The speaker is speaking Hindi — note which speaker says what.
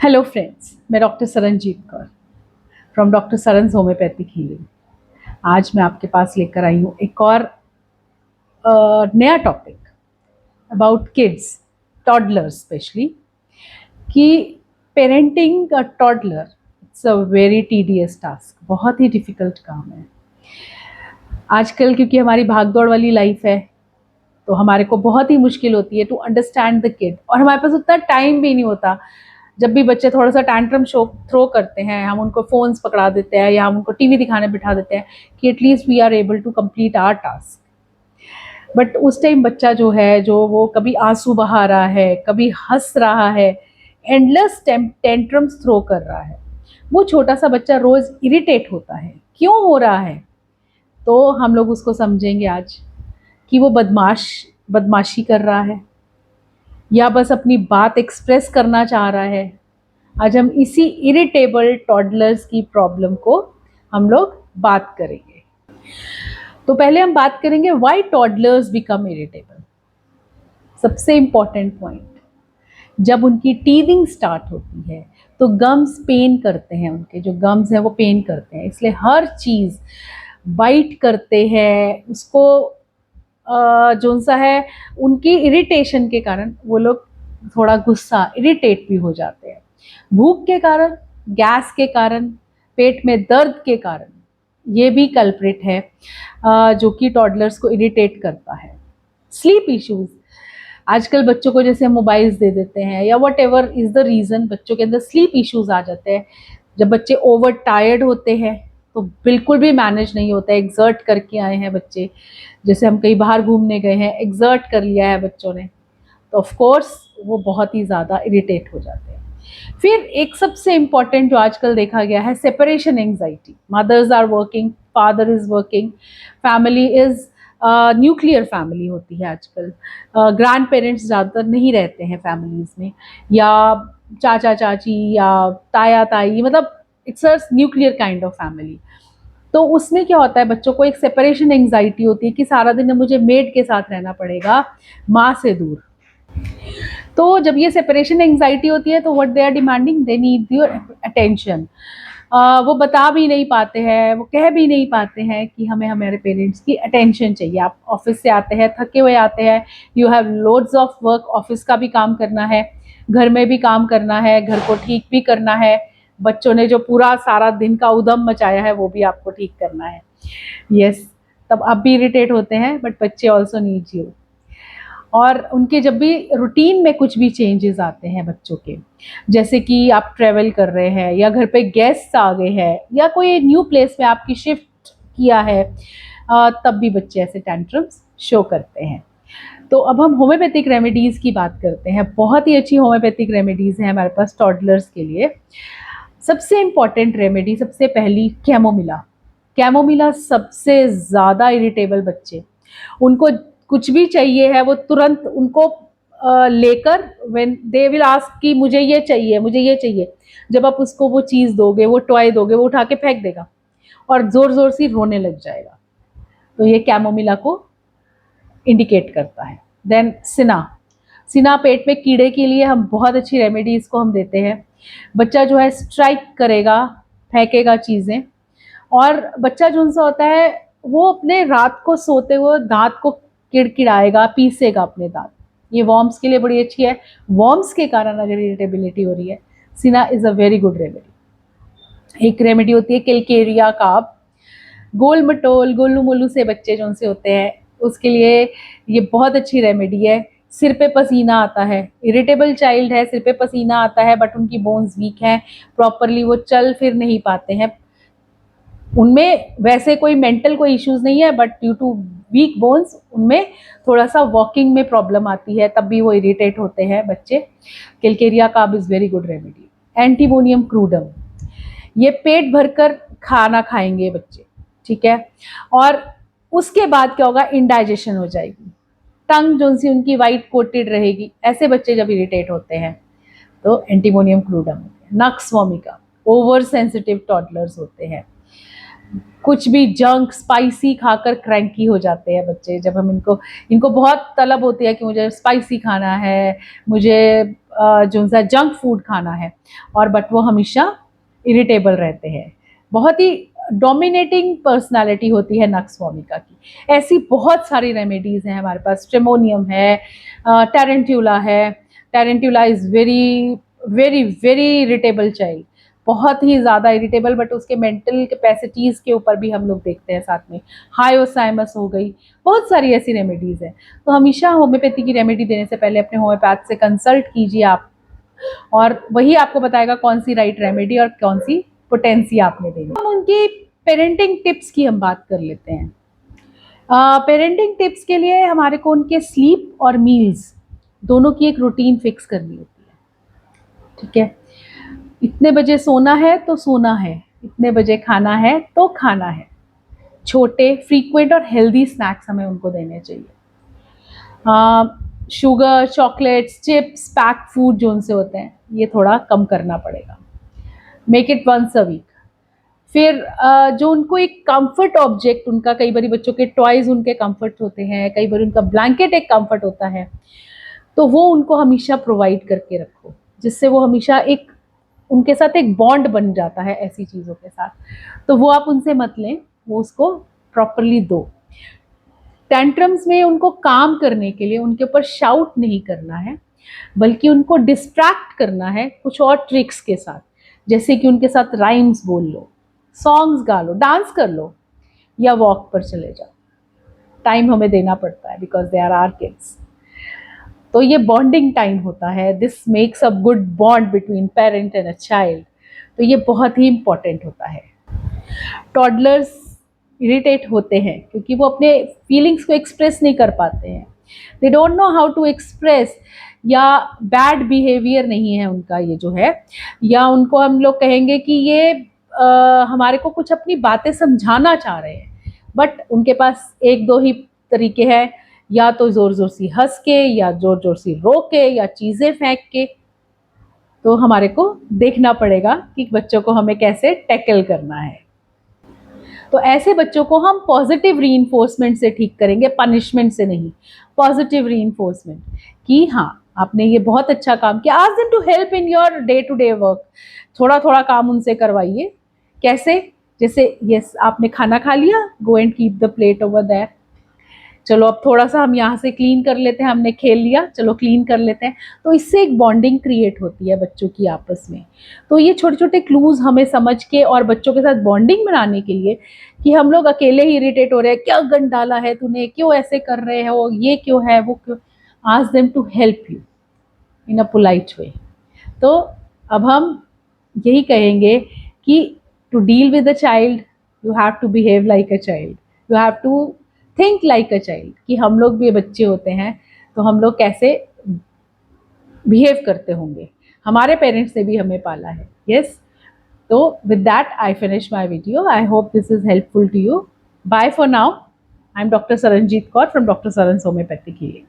Speaker 1: हेलो फ्रेंड्स, मैं doctor Saranjeet Kaur from doctor Saran's homeopathic healing. आज मैं आपके पास लेकर आई हूँ एक और नया topic about kids, toddlers specially, कि parenting a toddler it's a very tedious task, बहुत ही डिफ़िकल्ट काम है। आजकल क्योंकि हमारी भागदौड़ वाली लाइफ है तो हमारे को बहुत ही मुश्किल होती है टू अंडरस्टैंड द किड, और हमारे पास उतना टाइम भी नहीं होता। जब भी बच्चे थोड़ा सा टैंट्रम शो थ्रो करते हैं, हम उनको फ़ोन्स पकड़ा देते हैं या हम उनको टीवी दिखाने बिठा देते हैं कि at least we are able to complete our task. But उस टाइम बच्चा जो है, जो वो कभी आंसू बहा रहा है, कभी हंस रहा है, एंडलेस टेंट्रम्स थ्रो कर रहा है, वो छोटा सा बच्चा रोज़ इरिटेट होता है। क्यों हो रहा है? तो हम लोग उसको समझेंगे आज कि वो बदमाशी कर रहा है या बस अपनी बात एक्सप्रेस करना चाह रहा है। आज हम इसी इरिटेबल टॉडलर्स की प्रॉब्लम को हम लोग बात करेंगे। तो पहले हम बात करेंगे व्हाई टॉडलर्स बिकम इरिटेबल। सबसे इम्पॉर्टेंट पॉइंट, जब उनकी टीथिंग स्टार्ट होती है तो गम्स पेन करते हैं, उनके जो गम्स हैं वो पेन करते हैं, इसलिए हर चीज़ बाइट करते हैं उसको। जो सा है, उनकी इरिटेशन के कारण वो लोग थोड़ा गुस्सा, इरिटेट भी हो जाते हैं। भूख के कारण, गैस के कारण, पेट में दर्द के कारण, ये भी कल्प्रिट है जो कि टॉडलर्स को इरिटेट करता है। स्लीप इश्यूज, आजकल बच्चों को जैसे मोबाइल्स दे देते हैं या what ever is the reason, बच्चों के अंदर स्लीप इश्यूज आ जाते हैं। जब बच्चे ओवर टायर्ड होते हैं तो बिल्कुल भी मैनेज नहीं होता है। एग्जर्ट करके आए हैं बच्चे, जैसे हम कहीं बाहर घूमने गए हैं, एग्जर्ट कर लिया है बच्चों ने, तो ऑफ कोर्स वो बहुत ही ज़्यादा इरिटेट हो जाते हैं। फिर एक सबसे इम्पॉर्टेंट जो आजकल देखा गया है, separation anxiety. Mothers are working, father is working, family is nuclear family होती है आजकल। ग्रैंड पेरेंट्स ज़्यादातर नहीं रहते हैं फैमिलीज़ में, या चाचा चाची या ताया ताई, मतलब it's a nuclear kind of family. तो उसमें क्या होता है, बच्चों को एक सेपरेशन एंग्जाइटी होती है कि सारा दिन मुझे मेड के साथ रहना पड़ेगा, माँ से दूर। तो जब ये सेपरेशन एंग्जाइटी होती है तो what they are demanding, they need your attention. वो बता भी नहीं पाते हैं, वो कह भी नहीं पाते हैं कि हमें हमारे पेरेंट्स की अटेंशन चाहिए। आप ऑफिस से आते हैं, थके हुए आते हैं, you have loads of work, office का भी काम करना है, घर में भी काम करना है, घर को ठीक भी करना है, बच्चों ने जो पूरा सारा दिन का उधम मचाया है वो भी आपको ठीक करना है। यस, तब आप भी इरिटेट होते हैं, बट बच्चे ऑल्सो नीड यू। और उनके जब भी रूटीन में कुछ भी चेंजेस आते हैं बच्चों के, जैसे कि आप ट्रेवल कर रहे हैं या घर पे गेस्ट आ गए हैं या कोई न्यू प्लेस में आपकी शिफ्ट किया है, तब भी बच्चे ऐसे टेंट्रम्स शो करते हैं। तो अब हम होम्योपैथिक रेमेडीज़ की बात करते हैं। बहुत ही अच्छी होम्योपैथिक रेमेडीज़ हैं हमारे पास टॉडलर्स के लिए। सबसे इम्पॉर्टेंट रेमेडी, सबसे पहली, कैमोमिला। कैमोमिला सबसे ज़्यादा इरिटेबल बच्चे, उनको कुछ भी चाहिए है वो तुरंत उनको लेकर, व्हेन दे विल आस्क कि मुझे ये चाहिए, मुझे ये चाहिए, जब आप उसको वो चीज़ दोगे, वो टॉय दोगे, वो उठा के फेंक देगा और ज़ोर ज़ोर से रोने लग जाएगा। तो ये कैमोमिला को इंडिकेट करता है। देन सिना, सिना पेट में कीड़े के लिए हम बहुत अच्छी रेमेडी इसको हम देते हैं। बच्चा जो है स्ट्राइक करेगा, फेंकेगा चीज़ें, और बच्चा जो सा होता है वो अपने रात को सोते हुए दांत को किड़किड़ाएगा, पीसेगा अपने दांत। ये वॉर्म्स के लिए बड़ी अच्छी है। वॉर्म्स के कारण अगर इरिटेबिलिटी हो रही है, cina is a very good remedy. एक रेमेडी होती है केलकेरिया काब। गोल मटोल गोलू मोलू से बच्चे जो से होते हैं उसके लिए ये बहुत अच्छी रेमेडी है। सिर पे पसीना आता है, इरिटेबल चाइल्ड है, सिर पे पसीना आता है, बट उनकी बोन्स वीक हैं, प्रॉपरली वो चल फिर नहीं पाते हैं। उनमें वैसे कोई मेंटल कोई इश्यूज नहीं है, but due to weak bones उनमें थोड़ा सा वॉकिंग में प्रॉब्लम आती है, तब भी वो इरिटेट होते हैं बच्चे। Calcarea carb is very good remedy. Antimonium crudum, ये पेट भरकर खाना खाएंगे बच्चे, ठीक है, और उसके बाद क्या होगा, इंडाइजेशन हो जाएगी, टंग जो सी उनकी वाइट कोटेड रहेगी। ऐसे बच्चे जब इरिटेट होते हैं तो antimonium crudum. Nux vomica, over sensitive toddlers होते हैं, कुछ भी जंक स्पाइसी खाकर क्रैंकी हो जाते हैं बच्चे। जब हम इनको इनको बहुत तलब होती है कि मुझे स्पाइसी खाना है, मुझे जो सा जंक फूड खाना है, और बट वो हमेशा इरिटेबल रहते हैं। बहुत ही डोमिनेटिंग पर्सनालिटी होती है नक्सवामिका की। ऐसी बहुत सारी रेमेडीज़ हैं हमारे पास। स्ट्रेमोनियम है, टेरेंट्यूला है। Tarantula is very very very irritable child, बहुत ही ज़्यादा इरिटेबल, बट उसके मेंटल कैपेसिटीज़ के ऊपर भी हम लोग देखते हैं साथ में। हायोसाइमस हो गई, बहुत सारी ऐसी रेमेडीज़ हैं। तो हमेशा होम्योपैथी की रेमेडी देने से पहले अपने होम्योपैथ से कंसल्ट कीजिए आप, और वही आपको बताएगा कौन सी राइट रेमेडी और कौन सी पोटेंसी आपने देनी। हम उनकी पेरेंटिंग टिप्स की हम बात कर लेते हैं। पेरेंटिंग टिप्स के लिए हमारे को उनके स्लीप और मील्स दोनों की एक रूटीन फिक्स करनी होती है, ठीक है। इतने बजे सोना है तो सोना है, इतने बजे खाना है तो खाना है। छोटे फ्रीक्वेंट और हेल्दी स्नैक्स हमें उनको देने चाहिए। Sugar, chocolates, chips, pack food जो उनसे होते हैं, ये थोड़ा कम करना पड़ेगा। Make it once a week. फिर जो उनको एक कंफर्ट ऑब्जेक्ट, उनका कई बार बच्चों के टॉयज उनके कंफर्ट होते हैं, कई बार उनका ब्लैंकेट एक कंफर्ट होता है, तो वो उनको हमेशा प्रोवाइड करके रखो, जिससे वो हमेशा एक उनके साथ एक बॉन्ड बन जाता है ऐसी चीज़ों के साथ। तो वो आप उनसे मत लें, वो उसको प्रॉपरली दो। टेंट्रम्स में उनको काम करने के लिए उनके ऊपर शाउट नहीं करना है, बल्कि उनको डिस्ट्रैक्ट करना है कुछ और ट्रिक्स के साथ, जैसे कि उनके साथ राइम्स बोल लो, सॉन्ग्स गा लो, डांस कर लो, या वॉक पर चले जाओ। टाइम हमें देना पड़ता है because they are our kids. तो ये बॉन्डिंग टाइम होता है। This makes a good bond between parent and a child. तो ये बहुत ही इंपॉर्टेंट होता है। टॉडलर्स इरिटेट होते हैं क्योंकि वो अपने फीलिंग्स को एक्सप्रेस नहीं कर पाते हैं। They don't know how to express, या बैड बिहेवियर नहीं है उनका ये जो है, या उनको हम लोग कहेंगे कि ये हमारे को कुछ अपनी बातें समझाना चाह रहे हैं, बट उनके पास एक दो ही तरीके हैं, या तो ज़ोर ज़ोर से हंस के, या ज़ोर ज़ोर से रो के, या चीज़ें फेंक के। तो हमारे को देखना पड़ेगा कि बच्चों को हमें कैसे टैकल करना है। तो ऐसे बच्चों को हम पॉजिटिव रीइंफोर्समेंट से ठीक करेंगे, पनिशमेंट से नहीं। पॉजिटिव रीइंफोर्समेंट कि हाँ आपने ये बहुत अच्छा काम किया। Ask them to help in your day to day work. थोड़ा थोड़ा काम उनसे करवाइए। कैसे? जैसे यस आपने खाना खा लिया, go and keep the plate over there. चलो अब थोड़ा सा हम यहाँ से क्लीन कर लेते हैं, हमने खेल लिया, चलो क्लीन कर लेते हैं। तो इससे एक बॉन्डिंग क्रिएट होती है बच्चों की आपस में। तो ये छोटे छोटे क्लूज हमें समझ के और बच्चों के साथ बॉन्डिंग बनाने के लिए, कि हम लोग अकेले ही इरिटेट हो रहे हैं, क्या गंद डाला है तूने, क्यों ऐसे कर रहे हो, ये क्यों है, वो क्यों। Ask them to help you in a polite way. तो अब हम यही कहेंगे कि to deal with a child you have to behave like a child, you have to think like a child, कि हम लोग भी बच्चे होते हैं तो हम लोग कैसे बिहेव करते होंगे, हमारे पेरेंट्स ने भी हमें पाला है। यस। तो with that I finish my video. I hope this is helpful to you. Bye for now. I'm Dr. Saranjeet Kaur from Dr. Saran's Homeopathic Healing.